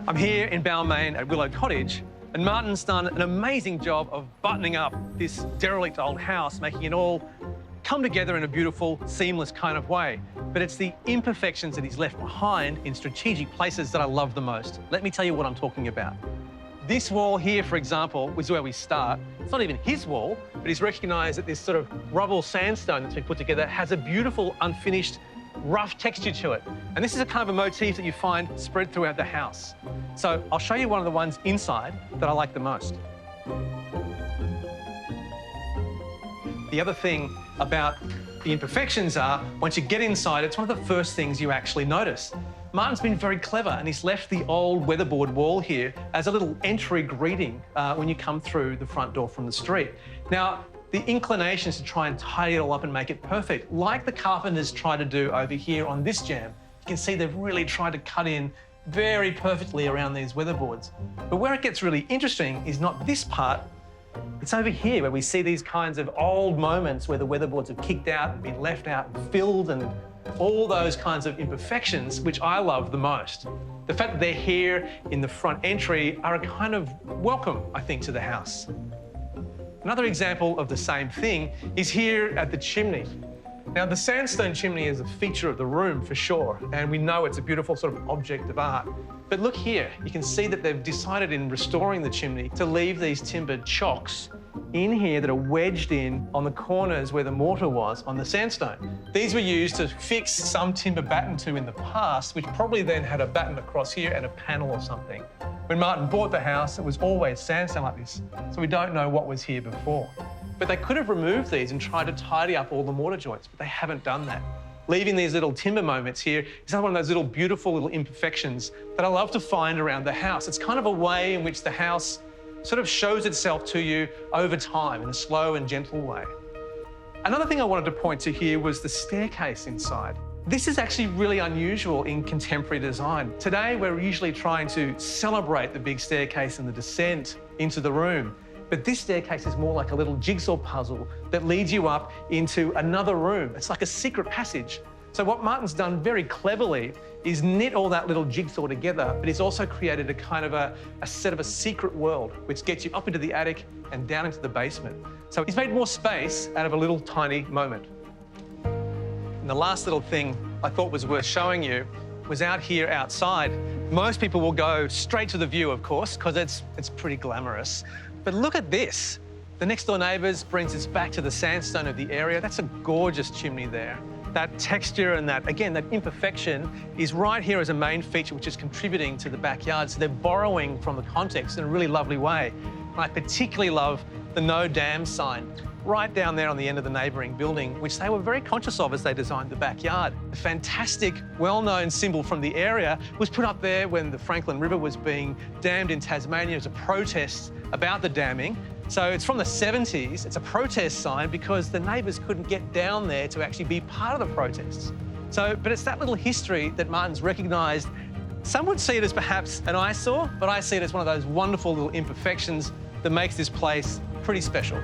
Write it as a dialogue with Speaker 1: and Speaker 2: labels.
Speaker 1: I'm here in Balmain at Willow Cottage, and Martin's done an amazing job of buttoning up this derelict old house, making it all come together in a beautiful, seamless kind of way. But it's the imperfections that he's left behind in strategic places that I love the most. Let me tell you what I'm talking about. This wall here, for example, was where we start. It's not even his wall, but he's recognised that this sort of rubble sandstone that's been put together has a beautiful, unfinished, rough texture to it. And this is a kind of a motif that you find spread throughout the house. So I'll show you one of the ones inside that I like the most. The other thing about the imperfections are, once you get inside, it's one of the first things you actually notice. Martin's been very clever, and he's left the old weatherboard wall here as a little entry greeting when you come through the front door from the street. Now, the inclination is to try and tidy it all up and make it perfect, like the carpenters try to do over here on this jam. You can see they've really tried to cut in very perfectly around these weatherboards. But where it gets really interesting is not this part, it's over here where we see these kinds of old moments where the weatherboards have kicked out and been left out and filled, and all those kinds of imperfections, which I love the most. The fact that they're here in the front entry are a kind of welcome, I think, to the house. Another example of the same thing is here at the chimney. Now, the sandstone chimney is a feature of the room for sure, and we know it's a beautiful sort of object of art. But look here, you can see that they've decided in restoring the chimney to leave these timbered chocks in here that are wedged in on the corners where the mortar was on the sandstone. These were used to fix some timber batten to in the past, which probably then had a batten across here and a panel or something. When Martin bought the house, it was always sandstone like this, so we don't know what was here before. But they could have removed these and tried to tidy up all the mortar joints, but they haven't done that. Leaving these little timber moments here is another one of those little beautiful little imperfections that I love to find around the house. It's kind of a way in which the house sort of shows itself to you over time in a slow and gentle way. Another thing I wanted to point to here was the staircase inside. This is actually really unusual in contemporary design. Today, we're usually trying to celebrate the big staircase and the descent into the room. But this staircase is more like a little jigsaw puzzle that leads you up into another room. It's like a secret passage. So what Martin's done very cleverly is knit all that little jigsaw together, but he's also created a kind of a set of a secret world, which gets you up into the attic and down into the basement. So he's made more space out of a little tiny moment. And the last little thing I thought was worth showing you was out here outside. Most people will go straight to the view, of course, because it's pretty glamorous. But look at this. The next door neighbours brings us back to the sandstone of the area. That's a gorgeous chimney there. That texture and that, again, that imperfection is right here as a main feature, which is contributing to the backyard. So they're borrowing from the context in a really lovely way. And I particularly love the no dam sign right down there on the end of the neighbouring building, which they were very conscious of as they designed the backyard. A fantastic, well-known symbol from the area was put up there when the Franklin River was being dammed in Tasmania as a protest about the damming. So it's from the 70s. It's a protest sign because the neighbours couldn't get down there to actually be part of the protests. But it's that little history that Martin's recognised. Some would see it as perhaps an eyesore, but I see it as one of those wonderful little imperfections that makes this place pretty special.